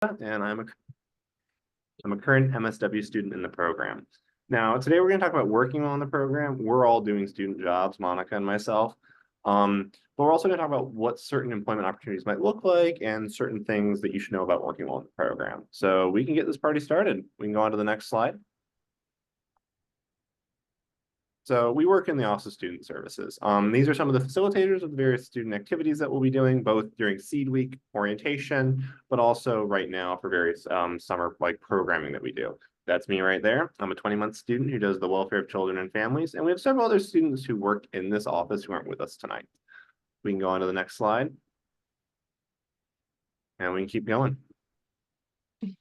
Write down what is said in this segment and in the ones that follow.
and I'm a current MSW student in the program. Now, today we're going to talk about working on the program. We're all doing student jobs, Monica and myself. But we're also going to talk about what certain employment opportunities might look like and certain things that you should know about working on the program. So we can get this party started. We can go on to the next slide. So we work in the Office of Student Services. These are some of the facilitators of the various student activities that we'll be doing, both during Seed Week orientation, but also right now for various summer programming that we do. That's me right there. I'm a 20-month student who does the welfare of children and families, and we have several other students who work in this office who aren't with us tonight. We can go on to the next slide, and we can keep going.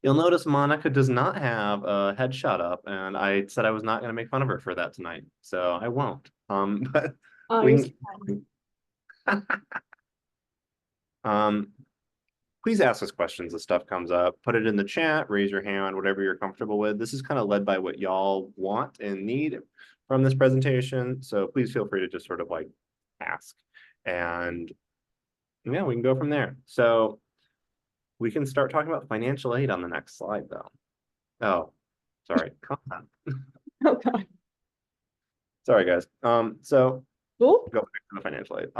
You'll notice Monica does not have a headshot up, and I said I was not going to make fun of her for that tonight, so I won't. But Oh, we you're can fine. Please ask us questions as stuff comes up. Put it in the chat, raise your hand, whatever you're comfortable with. This is kind of led by what y'all want and need from this presentation. So please feel free to just sort of ask. And yeah, we can go from there. So we can start talking about financial aid on the next slide though. Oh, sorry, content. Oh God. Sorry, guys. So Cool. go back to the financial aid.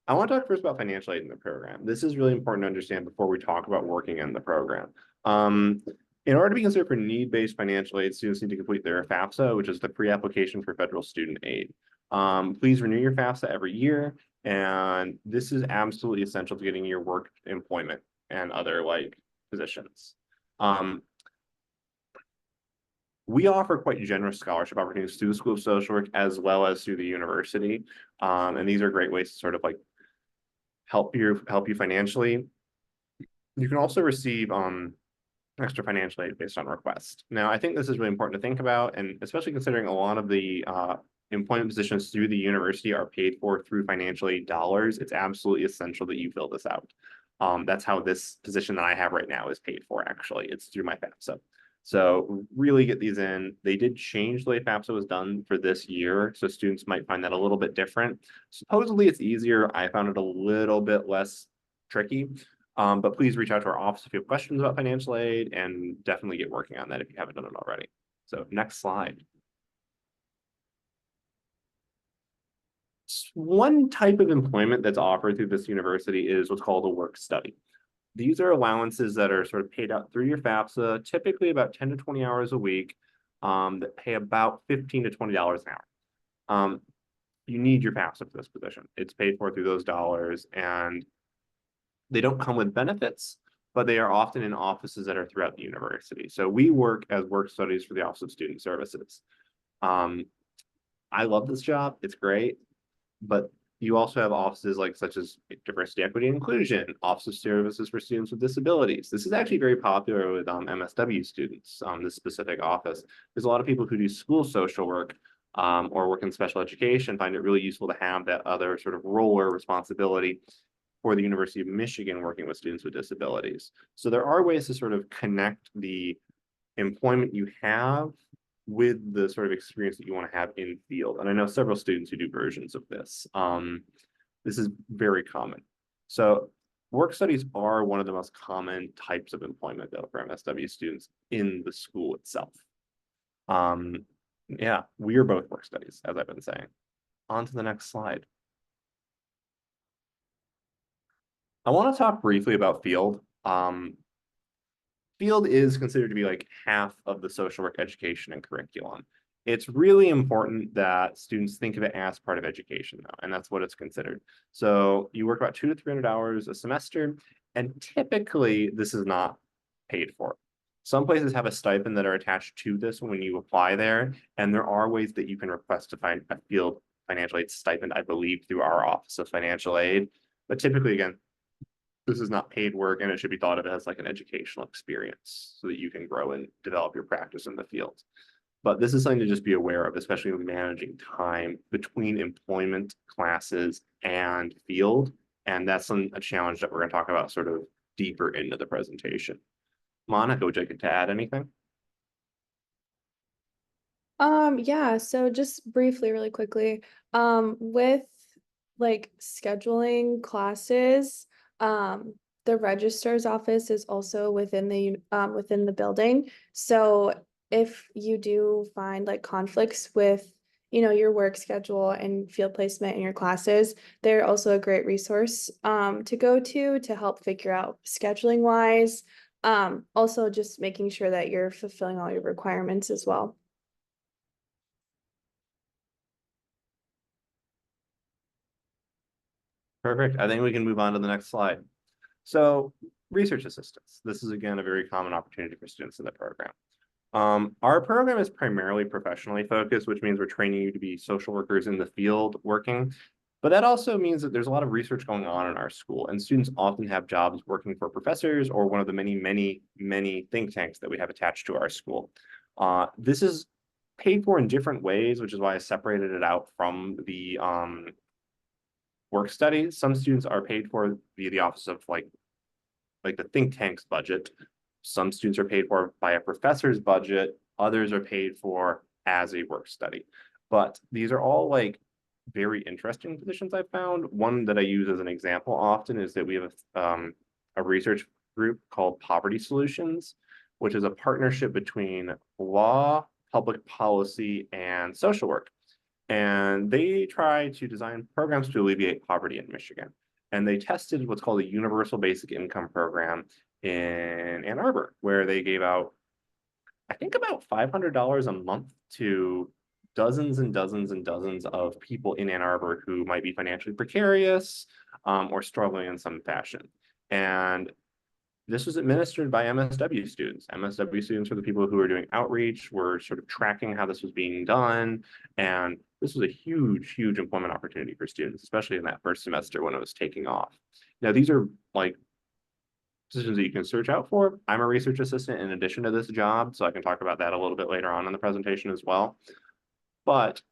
I want to talk first about financial aid in the program. This is really important to understand before we talk about working in the program. In order to be considered for need-based financial aid, students need to complete their FAFSA, which is the pre-application for federal student aid. Please renew your FAFSA every year, and this is absolutely essential to getting your work employment and other positions. We offer quite generous scholarship opportunities through the School of Social Work as well as through the university. And these are great ways to sort of help you financially. You can also receive extra financial aid based on request. Now, I think this is really important to think about, and especially considering a lot of the employment positions through the university are paid for through financial aid dollars, it's absolutely essential that you fill this out. That's how this position that I have right now is paid for, actually. It's through my FAFSA. So really get these in. They did change the way FAFSA was done for this year, so students might find that a little bit different. Supposedly it's easier. I found it a little bit less tricky, but please reach out to our office if you have questions about financial aid, and definitely get working on that if you haven't done it already. So next slide. One type of employment that's offered through this university is what's called a work study. These are allowances that are sort of paid out through your FAFSA, typically about 10 to 20 hours a week, that pay about $15 to $20 an hour. You need your FAFSA for this position. It's paid for through those dollars, and they don't come with benefits, but they are often in offices that are throughout the university. So we work as work studies for the Office of Student Services. I love this job. It's great, but you also have offices such as diversity, equity, and inclusion, Office of Services for Students with Disabilities. This is actually very popular with MSW students, this specific office. There's a lot of people who do school social work or work in special education find it really useful to have that other sort of role or responsibility for the University of Michigan working with students with disabilities. So there are ways to sort of connect the employment you have with the sort of experience that you want to have in field. And I know several students who do versions of this. This is very common. So work studies are one of the most common types of employment though for MSW students in the school itself. Yeah, we are both work studies, as I've been saying. On to the next slide. I want to talk briefly about field. Field is considered to be half of the social work education and curriculum. It's really important that students think of it as part of education though, and that's what it's considered. So you work about 200 to 300 hours a semester, and typically this is not paid for. Some places have a stipend that are attached to this when you apply there, and there are ways that you can request to find a field financial aid stipend, I believe, through our Office of Financial Aid. But typically, again, this is not paid work, and it should be thought of as an educational experience so that you can grow and develop your practice in the field. But this is something to just be aware of, especially when managing time between employment, classes, and field. And that's a challenge that we're going to talk about sort of deeper into the presentation. Monica, would you like to add anything? Yeah, so just briefly, really quickly, with scheduling classes, the registrar's office is also within the building. So if you do find like conflicts with, your work schedule and field placement in your classes, they're also a great resource to go to help figure out scheduling wise. Also just making sure that you're fulfilling all your requirements as well. Perfect. I think we can move on to the next slide. So research assistants. This is again a very common opportunity for students in the program. Our program is primarily professionally focused, which means we're training you to be social workers in the field working. But that also means that there's a lot of research going on in our school, and students often have jobs working for professors or one of the many, many, many think tanks that we have attached to our school. This is paid for in different ways, which is why I separated it out from the work study. Some students are paid for via the office of like the think tank's budget. Some students are paid for by a professor's budget. Others are paid for as a work study. But these are all like very interesting positions I've found. One that I use as an example often is that we have a research group called Poverty Solutions, which is a partnership between law, public policy, and social work. And they try to design programs to alleviate poverty in Michigan. And they tested what's called a universal basic income program in Ann Arbor, where they gave out, I think, about $500 a month to dozens and dozens and dozens of people in Ann Arbor who might be financially precarious or struggling in some fashion. And this was administered by MSW students. MSW students were the people who were doing outreach, were sort of tracking how this was being done. And this was a huge, huge employment opportunity for students, especially in that first semester when it was taking off. Now, these are like positions that you can search out for. I'm a research assistant in addition to this job, so I can talk about that a little bit later on in the presentation as well. But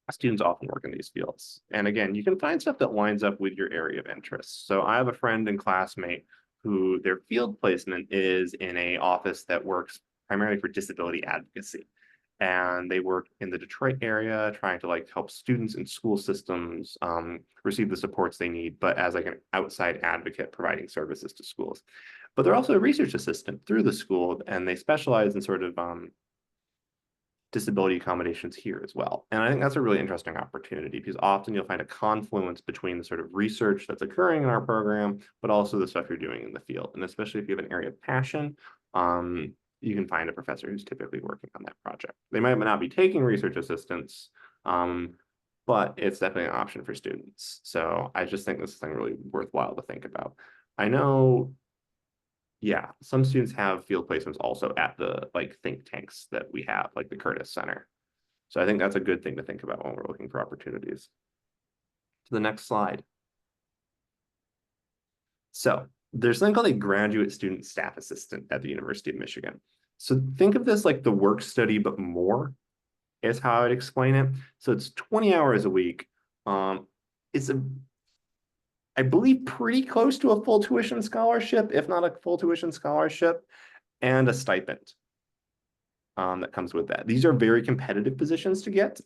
students often work in these fields. And again, you can find stuff that lines up with your area of interest. So I have a friend and classmate who their field placement is in an office that works primarily for disability advocacy. And they work in the Detroit area, trying to like help students in school systems receive the supports they need, but as like an outside advocate providing services to schools. But they're also a research assistant through the school, and they specialize in sort of disability accommodations here as well. And I think that's a really interesting opportunity because often you'll find a confluence between the sort of research that's occurring in our program, but also the stuff you're doing in the field. And especially if you have an area of passion, you can find a professor who's typically working on that project. They might not be taking research assistants, but it's definitely an option for students. So I just think this is something really worthwhile to think about. I know, yeah, some students have field placements also at the like think tanks that we have, like the Curtis Center. So I think that's a good thing to think about when we're looking for opportunities. To the next slide. So there's something called a graduate student staff assistant at the University of Michigan. So think of this like the work study, but more is how I'd explain it. So it's 20 hours a week. It's I believe pretty close to a full tuition scholarship, if not a full tuition scholarship, and a stipend that comes with that. These are very competitive positions to get,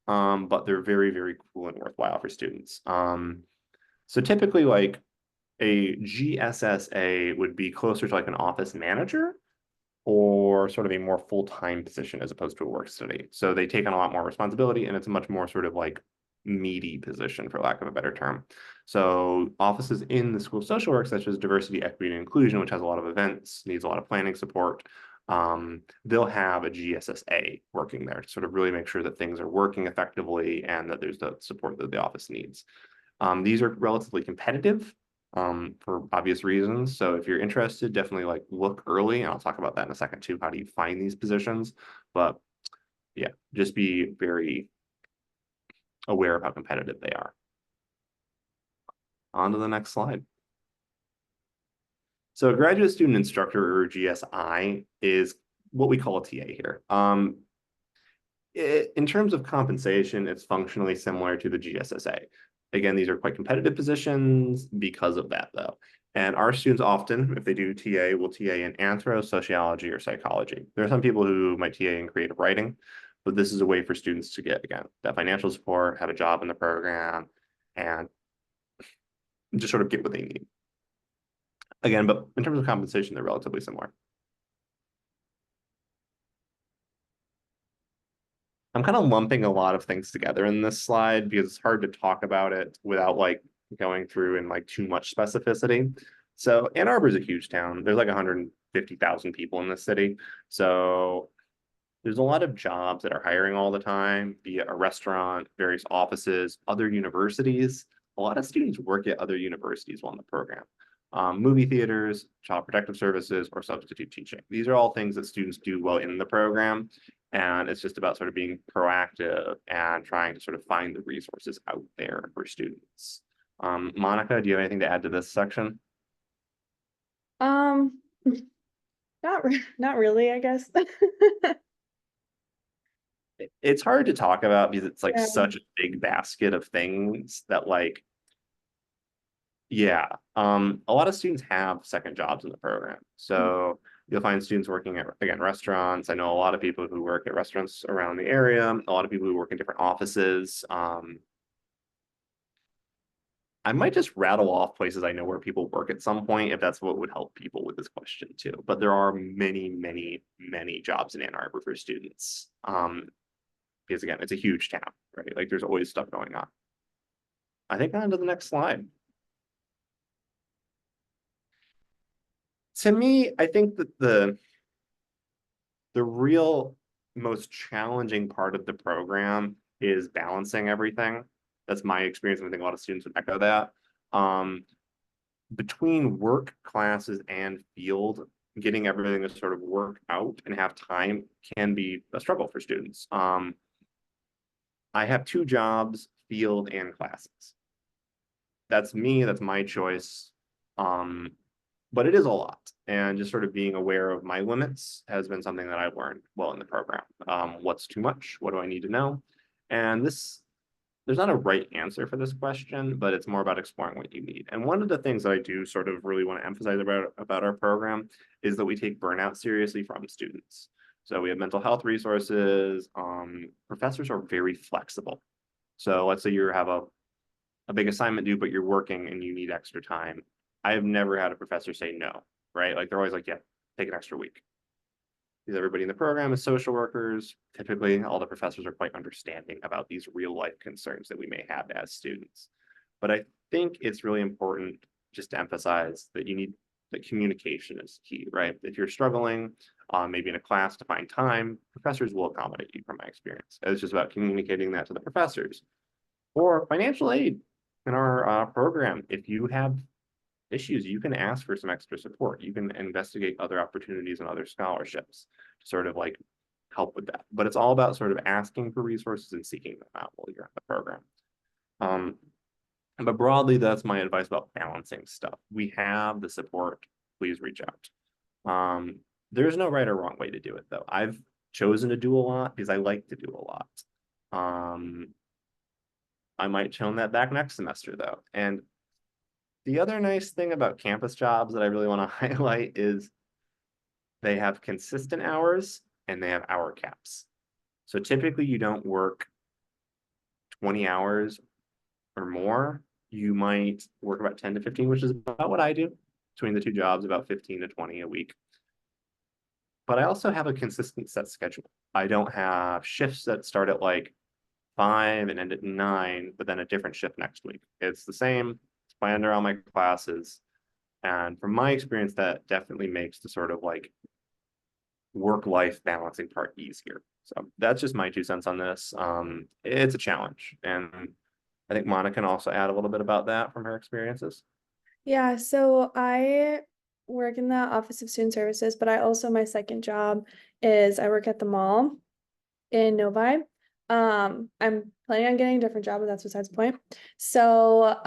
but they're very, very cool and worthwhile for students. So typically like a GSSA would be closer to like an office manager or sort of a more full-time position as opposed to a work study. So they take on a lot more responsibility, and it's a much more sort of like meaty position, for lack of a better term. So offices in the School of Social Work, such as Diversity, Equity, and Inclusion, which has a lot of events, needs a lot of planning support, they'll have a GSSA working there to sort of really make sure that things are working effectively and that there's the support that the office needs. These are relatively competitive for obvious reasons. So if you're interested, definitely like look early, and I'll talk about that in a second too. How do you find these positions? But yeah, just be very aware of how competitive they are. On to the next slide. So a graduate student instructor, or GSI, is what we call a TA here. In terms of compensation, it's functionally similar to the GSSA. Again, these are quite competitive positions because of that, though. And our students often, if they do TA, will TA in anthro, sociology, or psychology. There are some people who might TA in creative writing, but this is a way for students to get, again, that financial support, have a job in the program, and just sort of get what they need. Again, but in terms of compensation, they're relatively similar. I'm kind of lumping a lot of things together in this slide because it's hard to talk about it without like going through in like too much specificity. So Ann Arbor is a huge town. There's like 150,000 people in this city. So there's a lot of jobs that are hiring all the time, be it a restaurant, various offices, other universities. A lot of students work at other universities while in the program. Movie theaters, child protective services, or substitute teaching. These are all things that students do well in the program. And it's just about sort of being proactive and trying to sort of find the resources out there for students. Monica, do you have anything to add to this section? Um, not really, I guess. It's hard to talk about because it's like Yeah. such a big basket of things that like, yeah, a lot of students have second jobs in the program. So you'll find students working at, again, restaurants. I know a lot of people who work at restaurants around the area, a lot of people who work in different offices. I might just rattle off places I know where people work at some point if that's what would help people with this question too. But there are many, many, many jobs in Ann Arbor for students. Because again, it's a huge town, right? Like there's always stuff going on. I think on to the next slide. To me, I think that the real most challenging part of the program is balancing everything. That's my experience, and I think a lot of students would echo that. Between work, classes, and field, getting everything to sort of work out and have time can be a struggle for students. I have two jobs, field and classes. That's me, that's my choice. But it is a lot. And just sort of being aware of my limits has been something that I've learned well in the program. What's too much? What do I need to know? And there's not a right answer for this question, but it's more about exploring what you need. And one of the things that I do sort of really want to emphasize about our program is that we take burnout seriously from students. So we have mental health resources. Professors are very flexible. So let's say you have a big assignment due, but you're working and you need extra time. I have never had a professor say no, right? Like they're always like, yeah, take an extra week. Because everybody in the program is social workers. Typically, all the professors are quite understanding about these real life concerns that we may have as students. But I think it's really important just to emphasize that you need that communication is key, right? If you're struggling, maybe in a class to find time, professors will accommodate you from my experience. It's just about communicating that to the professors. Or financial aid in our program. If you have issues, you can ask for some extra support. You can investigate other opportunities and other scholarships to sort of like help with that. But it's all about sort of asking for resources and seeking them out while you're in the program. But broadly, that's my advice about balancing stuff. We have the support. Please reach out. There's no right or wrong way to do it, though. I've chosen to do a lot because I like to do a lot. I might tone that back next semester, though. And the other nice thing about campus jobs that I really want to highlight is they have consistent hours and they have hour caps. So typically you don't work 20 hours or more. You might work about 10 to 15, which is about what I do between the two jobs, about 15 to 20 a week. But I also have a consistent set schedule. I don't have shifts that start at like 5 and end at 9, but then a different shift next week. It's the same, it's planned around my classes. And from my experience, that definitely makes the sort of like work-life balancing part easier. So that's just my 2 cents on this. It's a challenge. And I think Monica can also add a little bit about that from her experiences. Yeah, so I work in the Office of Student Services, but I also, my second job is I work at the mall in Novi. I'm planning on getting a different job, but that's besides the point. So,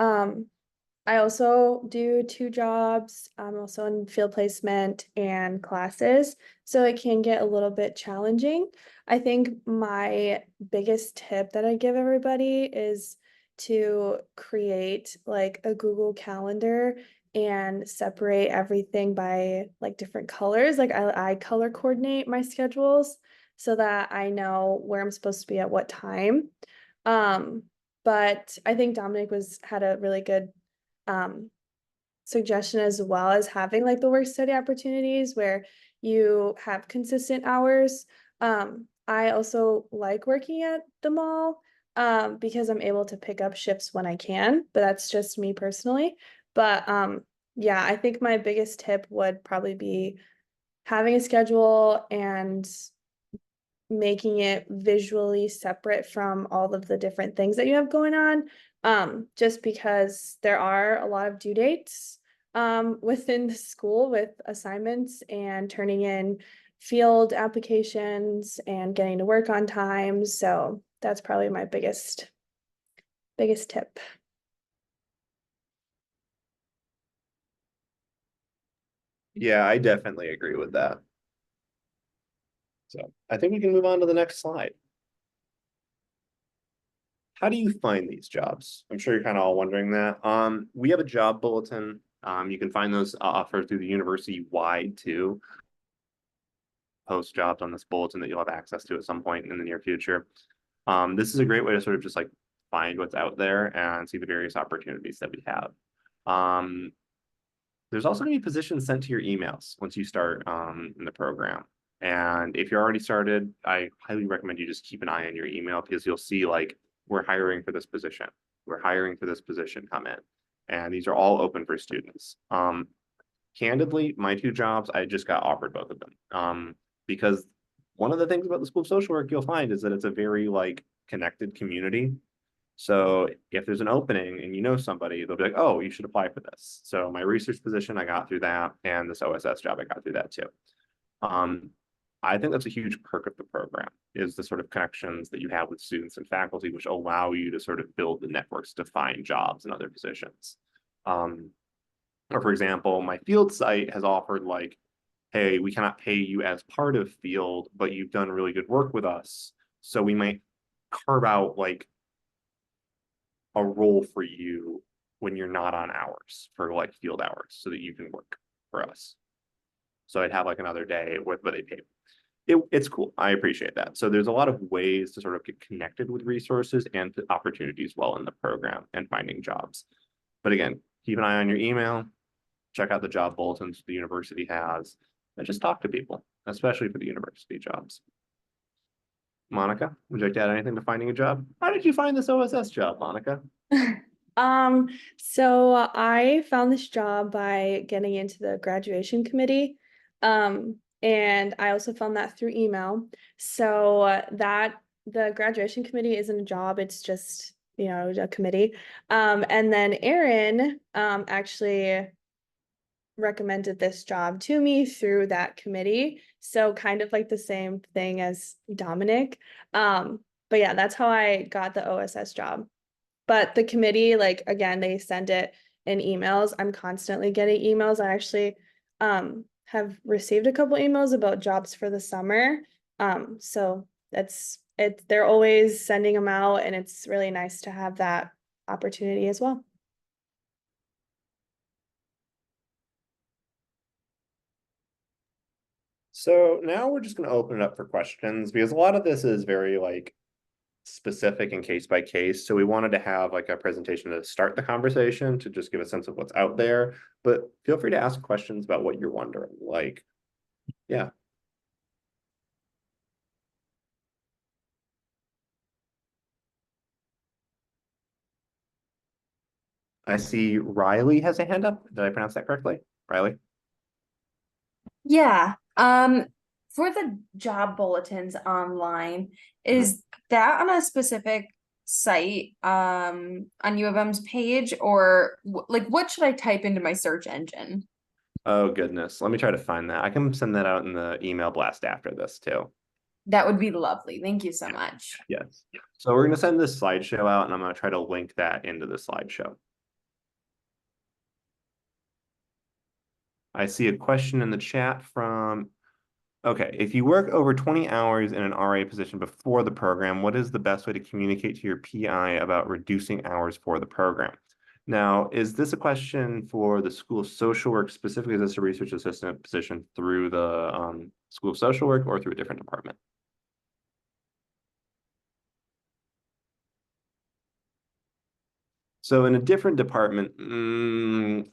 I also do 2 jobs. I'm also in field placement and classes, so it can get a little bit challenging. I think my biggest tip that I give everybody is to create like a Google Calendar and separate everything by like different colors. Like I color coordinate my schedules so that I know where I'm supposed to be at what time. But I think Dominic had a really good um suggestion as well as having like the work study opportunities where you have consistent hours. I also like working at the mall because I'm able to pick up shifts when I can, but that's just me personally. But yeah, I think my biggest tip would probably be having a schedule and making it visually separate from all of the different things that you have going on. Just because there are a lot of due dates within the school with assignments and turning in field applications and getting to work on time. So that's probably my biggest tip. Yeah, I definitely agree with that. So I think we can move on to the next slide. How do you find these jobs? I'm sure you're kind of all wondering that. We have a job bulletin. You can find those offered through the university wide too. Post jobs on this bulletin that you'll have access to at some point in the near future. This is a great way to sort of just like find what's out there and see the various opportunities that we have. Um, there's also going to be positions sent to your emails once you start in the program. And if you're already started, I highly recommend you just keep an eye on your email because you'll see like we're hiring for this position. We're hiring for this position, come in. And these are all open for students. Candidly, my two jobs, I just got offered both of them. Because one of the things about the School of Social Work you'll find is that it's a very like connected community. So if there's an opening and you know somebody, they'll be like, oh, you should apply for this. So my research position, I got through that, and this OSS job, I got through that too. Um, I think that's a huge perk of the program is the sort of connections that you have with students and faculty, which allow you to sort of build the networks to find jobs in other positions. Or for example, my field site has offered like, hey, we cannot pay you as part of field, but you've done really good work with us. So we might carve out like a role for you when you're not on hours for like field hours so that you can work for us. So I'd have like another day with what they pay. It's cool. I appreciate that. So there's a lot of ways to sort of get connected with resources and opportunities while in the program and finding jobs. But again, keep an eye on your email, check out the job bulletins the university has, and just talk to people, especially for the university jobs. Monica, would you like to add anything to finding a job? How did you find this OSS job, Monica? Um, so I found this job by getting into the graduation committee. And I also found that through email. So that the graduation committee isn't a job, it's just, a committee. And then Erin actually recommended this job to me through that committee. So kind of like the same thing as Dominic. But yeah, that's how I got the OSS job. But the committee, like again, they send it in emails. I'm constantly getting emails. I actually have received a couple emails about jobs for the summer. So they're always sending them out and it's really nice to have that opportunity as well. So now we're just going to open it up for questions because a lot of this is very like specific and case by case. So we wanted to have like a presentation to start the conversation to just give a sense of what's out there. But feel free to ask questions about what you're wondering. Like, yeah. I see Riley has a hand up. Did I pronounce that correctly? Riley? Yeah. For the job bulletins online, Mhm. is that on a specific site on U of M's page or like what should I type into my search engine? Oh, goodness. Let me try to find that. I can send that out in the email blast after this too. That would be lovely. Thank you so much. Yes. So we're going to send this slideshow out and I'm going to try to link that into the slideshow. I see a question in the chat from, okay, if you work over 20 hours in an RA position before the program, what is the best way to communicate to your PI about reducing hours for the program? Now, is this a question for the School of Social Work specifically? Is this a research assistant position through the School of Social Work or through a different department? So in a different department,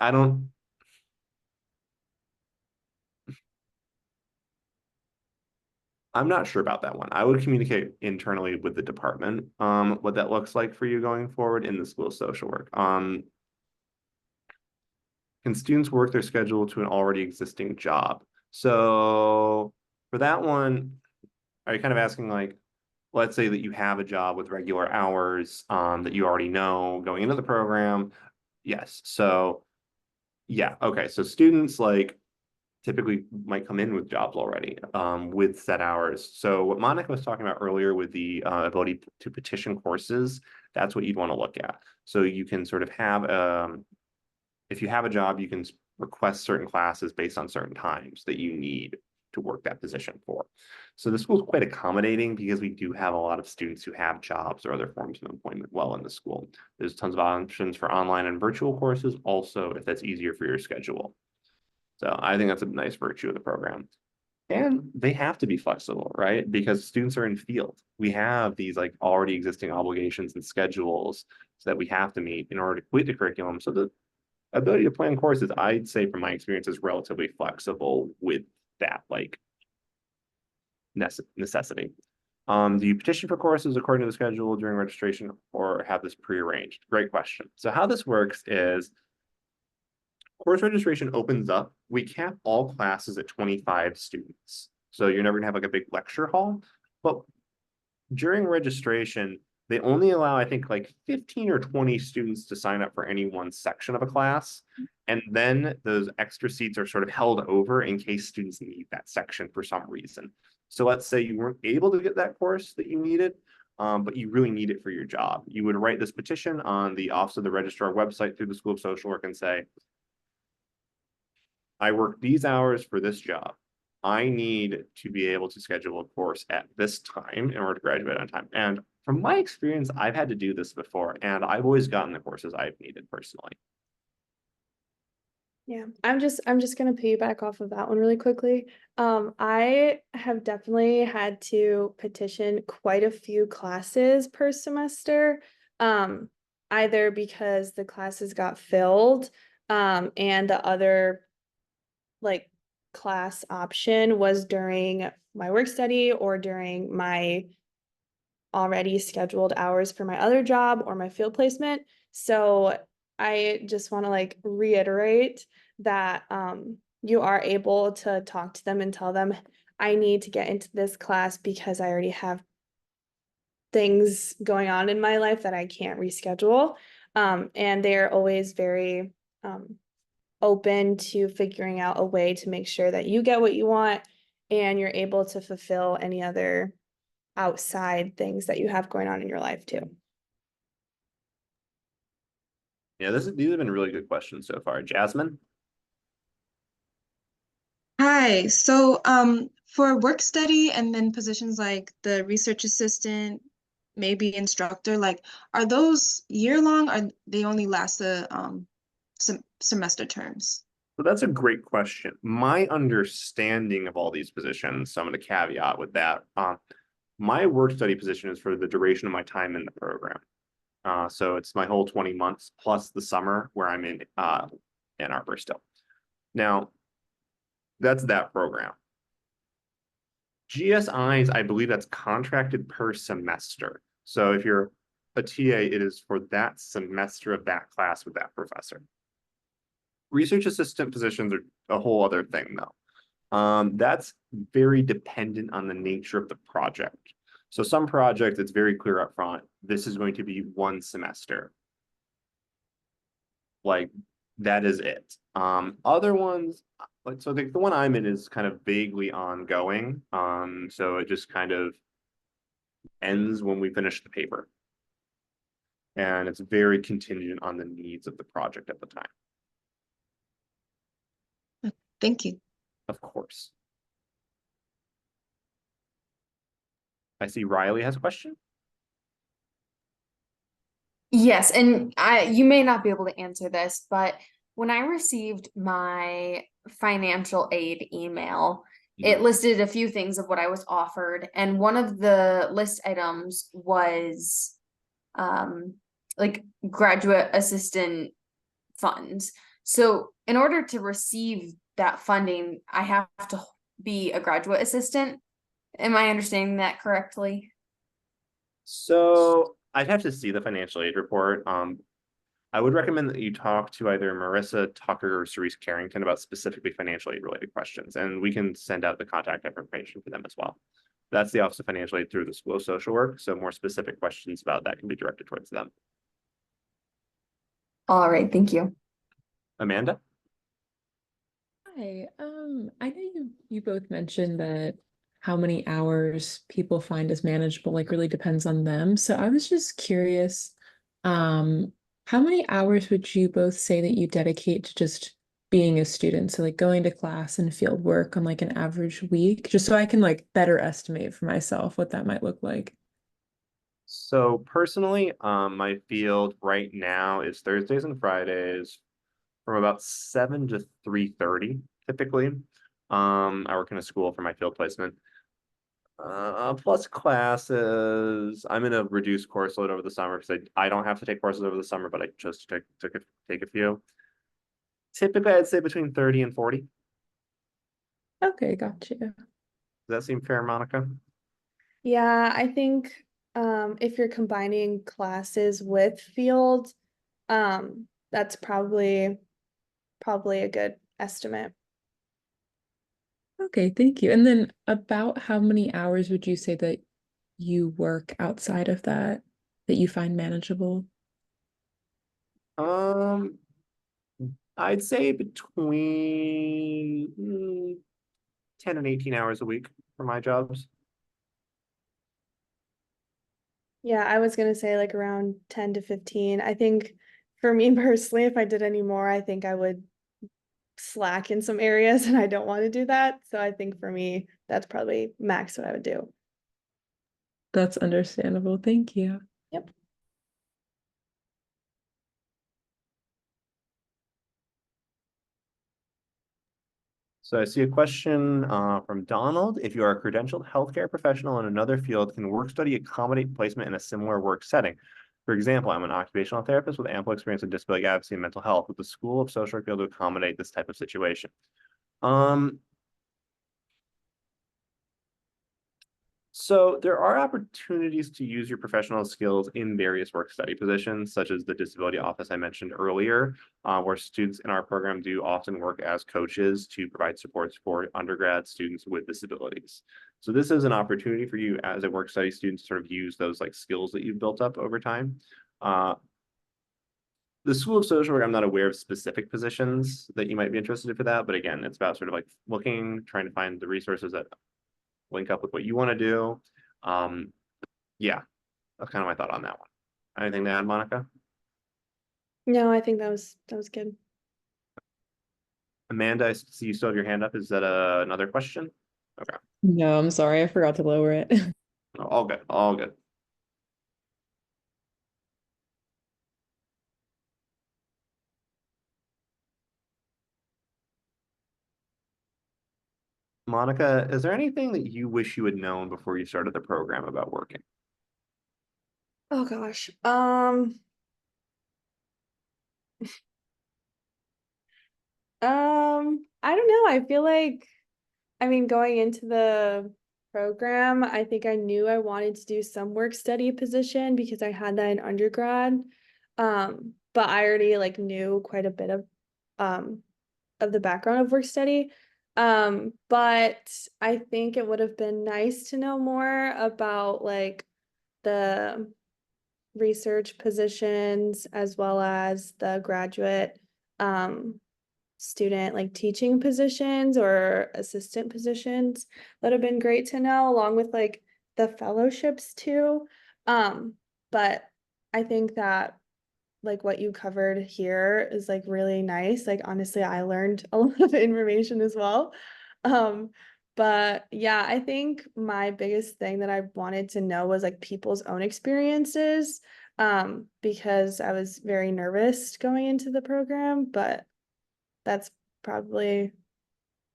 I don't I'm not sure about that one. I would communicate internally with the department, what that looks like for you going forward in the school social work. Can students work their schedule to an already existing job? So for that one, are you kind of asking like, let's say that you have a job with regular hours, that you already know going into the program? Yes. So yeah, okay. So students like typically might come in with jobs already, with set hours. So what Monica was talking about earlier with the ability to petition courses, that's what you'd want to look at. So you can sort of have, if you have a job, you can request certain classes based on certain times that you need to work that position for. So the school is quite accommodating because we do have a lot of students who have jobs or other forms of employment while in the school. There's tons of options for online and virtual courses also, if that's easier for your schedule. So I think that's a nice virtue of the program. And they have to be flexible, right? Because students are in field. We have these like already existing obligations and schedules that we have to meet in order to complete the curriculum. So the ability to plan courses, I'd say from my experience, is relatively flexible with that like necessity. Do you petition for courses according to the schedule during registration or have this prearranged? Great question. So how this works is course registration opens up. We cap all classes at 25 students. So you're never gonna have like a big lecture hall, but during registration, they only allow, I think, like 15 or 20 students to sign up for any one section of a class. And then those extra seats are sort of held over in case students need that section for some reason. So let's say you weren't able to get that course that you needed, but you really need it for your job. You would write this petition on the Office of the Registrar website through the School of Social Work and say, I work these hours for this job. I need to be able to schedule a course at this time in order to graduate on time. And from my experience, I've had to do this before, and I've always gotten the courses I've needed personally. Yeah, I'm just gonna piggyback off of that one really quickly. I have definitely had to petition quite a few classes per semester. Either because the classes got filled, and the other like class option was during my work study or during my already scheduled hours for my other job or my field placement. So I just want to like reiterate that you are able to talk to them and tell them I need to get into this class because I already have things going on in my life that I can't reschedule. And they're always very open to figuring out a way to make sure that you get what you want and you're able to fulfill any other outside things that you have going on in your life too. Yeah, these have been really good questions so far. Jasmine? Hi, so for work study and then positions like the research assistant, maybe instructor, like are those year long or they only last the semester terms? So that's a great question. My understanding of all these positions, so I'm going to caveat with that. My work study position is for the duration of my time in the program. So it's my whole 20 months plus the summer where I'm in Ann Arbor still. Now, that's that program. GSIs, I believe that's contracted per semester. So if you're a TA, it is for that semester of that class with that professor. Research assistant positions are a whole other thing though. That's very dependent on the nature of the project. So some projects, it's very clear up front, this is going to be one semester. Like that is it. Other ones, like so the one I'm in is kind of vaguely ongoing. So it just kind of ends when we finish the paper. And it's very contingent on the needs of the project at the time. Thank you. Of course. I see Riley has a question. Yes, and you may not be able to answer this, but when I received my financial aid email, it listed a few things of what I was offered, and one of the list items was like graduate assistant funds. So in order to receive that funding, I have to be a graduate assistant. Am I understanding that correctly? So I'd have to see the financial aid report. I would recommend that you talk to either Marissa Tucker or Cerise Carrington about specifically financial aid related questions, and we can send out the contact information for them as well. That's the Office of Financial Aid through the School of Social Work, so more specific questions about that can be directed towards them. All right, thank you. Amanda? Hi, I know you both mentioned that how many hours people find as manageable like really depends on them. So I was just curious, how many hours would you both say that you dedicate to just being a student? So like going to class and field work on like an average week, just so I can like better estimate for myself what that might look like. So personally, my field right now is Thursdays and Fridays from about 7 to 3:30 typically. I work in a school for my field placement. Plus classes. I'm in a reduced course load over the summer because I don't have to take courses over the summer, but I just take a few. Typically, I'd say between 30 and 40. Okay, gotcha. Does that seem fair, Monica? Yeah, I think if you're combining classes with field, that's probably a good estimate. Okay, thank you. And then about how many hours would you say that you work outside of that that you find manageable? Um, I'd say between 10 and 18 hours a week for my jobs. Yeah, I was gonna say like around 10 to 15. I think for me personally, if I did any more, I think I would slack in some areas and I don't want to do that. So I think for me, that's probably max what I would do. That's understandable. Thank you. Yep. So I see a question from Donald. If you are a credentialed healthcare professional in another field, can work study accommodate placement in a similar work setting? For example, I'm an occupational therapist with ample experience in disability advocacy and mental health. With the School of Social Work be able to accommodate this type of situation? So there are opportunities to use your professional skills in various work study positions, such as the disability office I mentioned earlier, where students in our program do often work as coaches to provide supports for undergrad students with disabilities. So this is an opportunity for you as a work study student to sort of use those like skills that you've built up over time. The School of Social Work, I'm not aware of specific positions that you might be interested in for that, but again, it's about sort of like looking, trying to find the resources that link up with what you want to do. Yeah, that's kind of my thought on that one. Anything to add, Monica? No, I think that was good. Amanda, I see you still have your hand up. Is that another question? Okay. No, I'm sorry, I forgot to lower it. No, all good, all good. Monica, is there anything that you wish you had known before you started the program about working? Oh gosh. I don't know. I feel like, I mean, going into the program, I think I knew I wanted to do some work study position because I had that in undergrad. But I already like knew quite a bit of the background of work study. But I think it would have been nice to know more about like the research positions as well as the graduate student like teaching positions or assistant positions. That have been great to know, along with like the fellowships too. But I think that like what you covered here is like really nice. Like honestly, I learned a lot of information as well. Um, but yeah, I think my biggest thing that I wanted to know was like people's own experiences. Because I was very nervous going into the program, but that's probably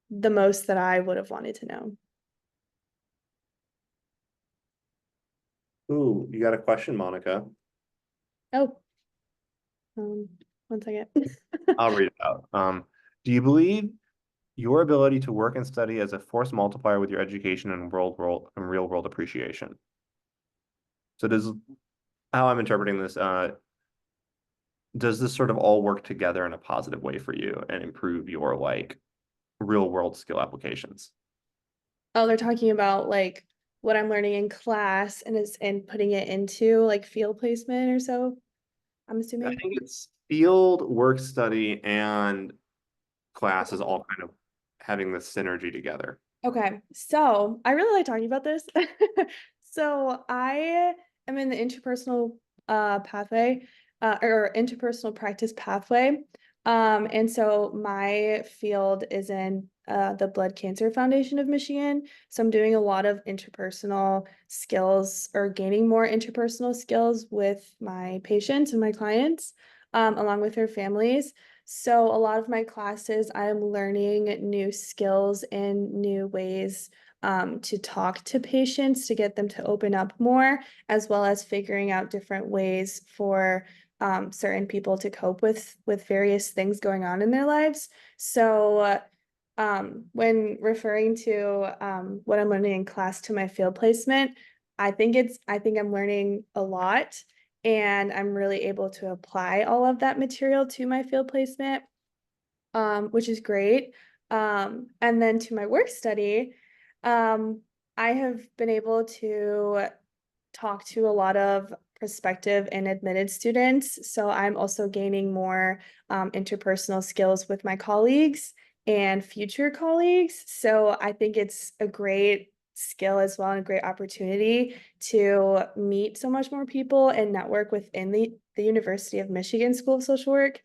the most that I would have wanted to know. Ooh, you got a question, Monica. Oh, one second. I'll read it out. Do you believe your ability to work and study as a force multiplier with your education and real world appreciation. So how I'm interpreting this, does this sort of all work together in a positive way for you and improve your like real world skill applications? Oh, they're talking about like what I'm learning in class and putting it into like field placement or so, I'm I assuming. think it's field, work study, and class is all kind of having this synergy together. Okay, so I really like talking about this. So I am in the interpersonal pathway or interpersonal practice pathway. And so my field is in the Blood Cancer Foundation of Michigan. So I'm doing a lot of interpersonal skills or gaining more interpersonal skills with my patients and my clients, along with their families. So a lot of my classes, I'm learning new skills and new ways to talk to patients to get them to open up more, as well as figuring out different ways for certain people to cope with various things going on in their lives. So when referring to what I'm learning in class to my field placement, I think I'm learning a lot and I'm really able to apply all of that material to my field placement, which is great. And then to my work study, I have been able to talk to a lot of prospective and admitted students. So I'm also gaining more interpersonal skills with my colleagues and future colleagues. So I think it's a great skill as well and a great opportunity to meet so much more people and network within the University of Michigan School of Social Work.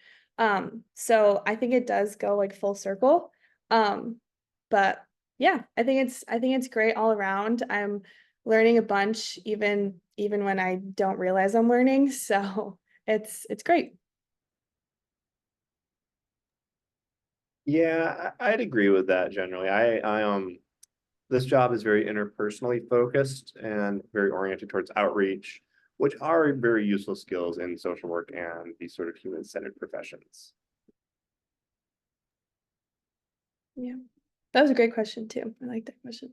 So I think it does go like full circle. But yeah, I think it's great all around. I'm learning a bunch even when I don't realize I'm learning. So it's great. Yeah, I'd agree with that generally. This job is very interpersonally focused and very oriented towards outreach, which are very useful skills in social work and these sort of human-centered professions. Yeah. That was a great question too. I like that question.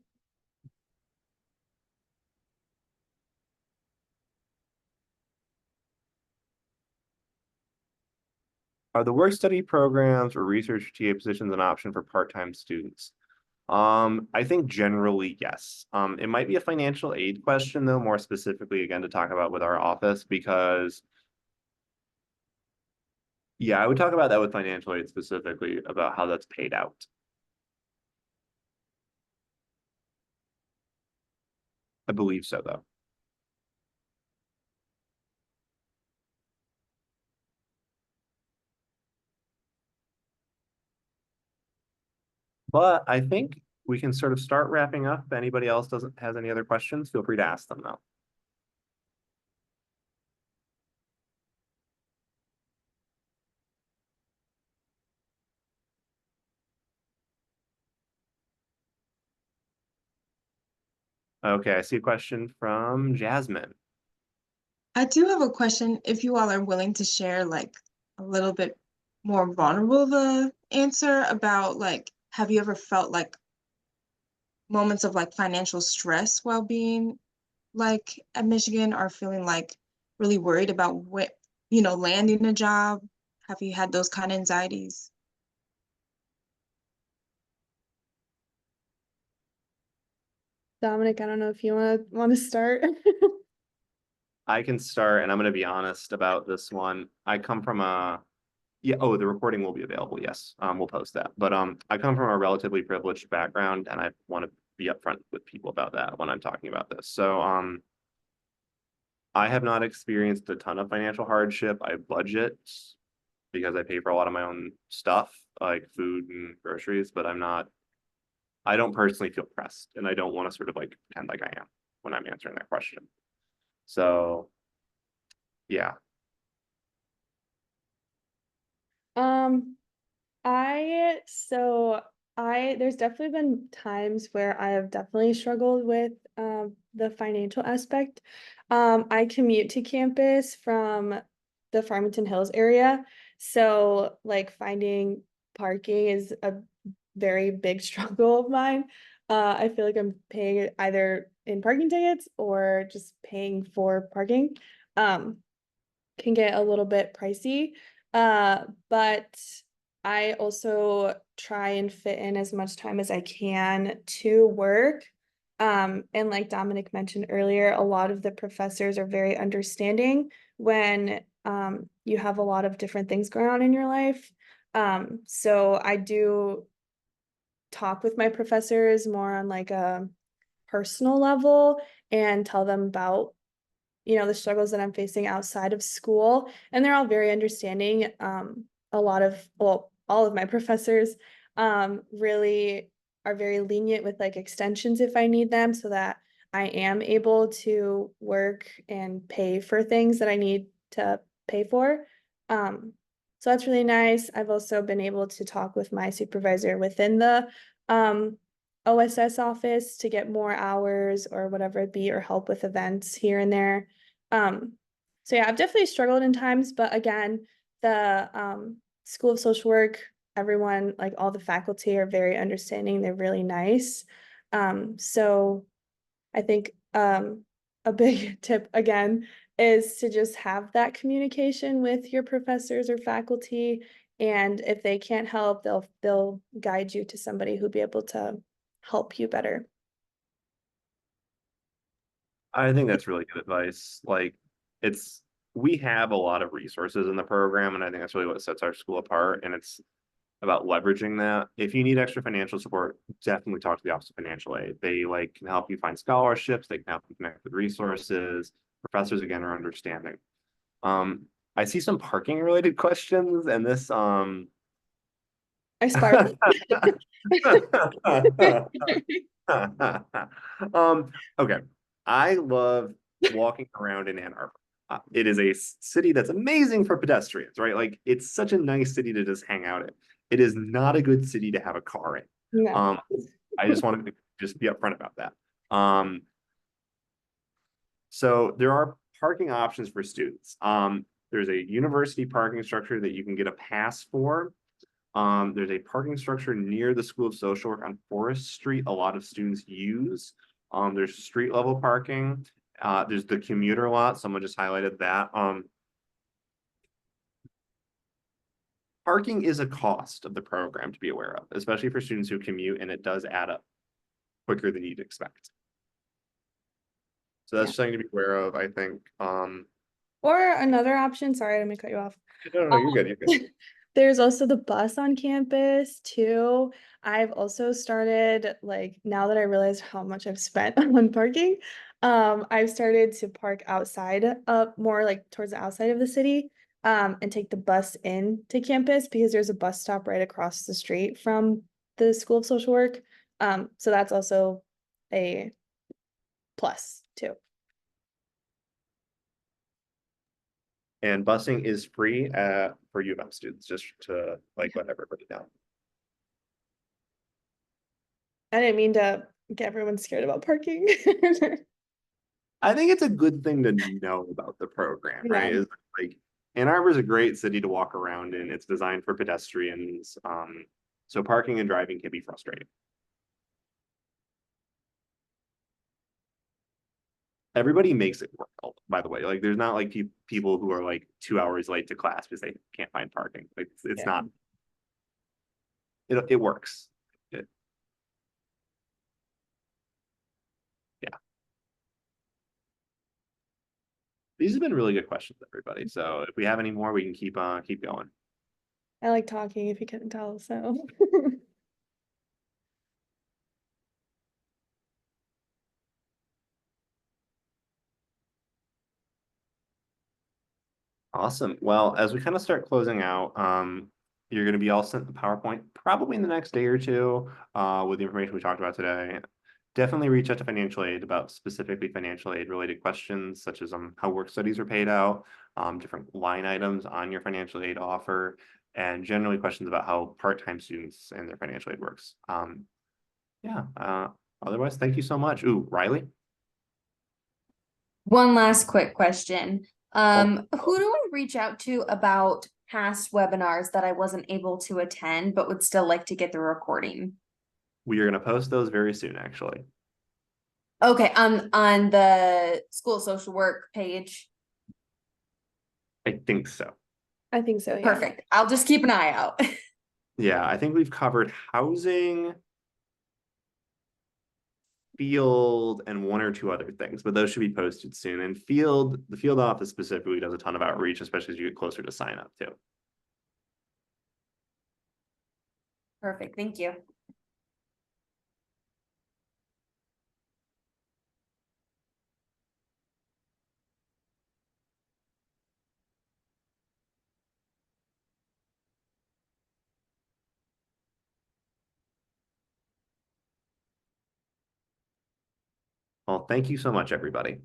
Are the work study programs or research TA positions an option for part-time students? I think generally, yes. It might be a financial aid question though, more specifically again to talk about with our office because yeah, I would talk about that with financial aid specifically about how that's paid out. I believe so though. But I think we can sort of start wrapping up. If anybody else has any other questions, feel free to ask them though. Okay, I see a question from Jasmine. I do have a question if you all are willing to share like a little bit more vulnerable of a answer about like have you ever felt like moments of like financial stress while being like at Michigan or feeling like really worried about what, landing a job? Have you had those kind of anxieties? Dominic, I don't know if you want to start. I can start, and I'm going to be honest about this one. I come from yeah, oh, the recording will be available. Yes, we'll post that. But I come from a relatively privileged background, and I want to be upfront with people about that when I'm talking about this. So I have not experienced a ton of financial hardship. I budget because I pay for a lot of my own stuff, like food and groceries, but I don't personally feel pressed, and I don't want to sort of like pretend like I am when I'm answering that question. So yeah. Um, so there's definitely been times where I have definitely struggled with the financial aspect. I commute to campus from the Farmington Hills area, so like finding parking is a very big struggle of mine. I feel like I'm paying it either in parking tickets or just paying for parking. Can get a little bit pricey. But I also try and fit in as much time as I can to work. And like Dominic mentioned earlier, a lot of the professors are very understanding when you have a lot of different things going on in your life. So I do talk with my professors more on like a personal level and tell them about the struggles that I'm facing outside of school, and they're all very understanding. All of my professors really are very lenient with like extensions if I need them, so that I am able to work and pay for things that I need to pay for. So that's really nice. I've also been able to talk with my supervisor within the OSS office to get more hours or whatever it be, or help with events here and there. So yeah, I've definitely struggled in times, but again, the School of Social Work, everyone, like all the faculty are very understanding. They're really nice. So I think a big tip again is to just have that communication with your professors or faculty, and if they can't help, they'll guide you to somebody who'll be able to help you better. I think that's really good advice. Like, we have a lot of resources in the program, and I think that's really what sets our school apart. And it's about leveraging that. If you need extra financial support, definitely talk to the Office of Financial Aid. They can help you find scholarships. They can help you connect with resources. Professors again are understanding. I see some parking related questions, and this I sparked. Okay. I love walking around in Ann Arbor. It is a city that's amazing for pedestrians, right? Like, it's such a nice city to just hang out in. It is not a good city to have a car in. No. I just wanted to just be upfront about that. So there are parking options for students. There's a university parking structure that you can get a pass for. There's a parking structure near the School of Social Work on Forest Street a lot of students use. There's street level parking. There's the commuter lot. Someone just highlighted that. Parking is a cost of the program to be aware of, especially for students who commute, and it does add up quicker than you'd expect. So that's something to be aware of, I think. Or another option, sorry, I didn't cut you off. No, you're good. You're good. There's also the bus on campus too. I've also started, like, now that I realize how much I've spent on parking, I've started to park outside, more like towards the outside of the city, and take the bus in to campus, because there's a bus stop right across the street from the School of Social Work. So that's also a plus too. And busing is free for U of M students, just to let everybody know. I didn't mean to get everyone scared about parking. I think it's a good thing to know about the program, right? Yeah. Is like, Ann Arbor is a great city to walk around in. It's designed for pedestrians. So parking and driving can be frustrating. Everybody makes it work, by the way. Like, there's not like people who are like 2 hours late to class because they can't find parking. Like, it's not. It works. Yeah. These have been really good questions, everybody. So if we have any more, we can keep going. I like talking, if you couldn't tell, so. Awesome. Well, as we kind of start closing out, you're going to be all sent the PowerPoint probably in the next day or two with the information we talked about today. Definitely reach out to financial aid about specifically financial aid related questions, such as how work studies are paid out, different line items on your financial aid offer, and generally questions about how part-time students and their financial aid works. Otherwise, thank you so much. Ooh, Riley? One last quick question. Who do we reach out to about past webinars that I wasn't able to attend, but would still like to get the recording. We are gonna post those very soon, actually. Okay, on the school social work page. I think so. I think so, yeah. Perfect. I'll just keep an eye out. Yeah, I think we've covered housing, field, and one or two other things, but those should be posted soon. And field, the field office specifically does a ton of outreach, especially as you get closer to sign up too. Perfect. Thank you. Well, thank you so much, everybody.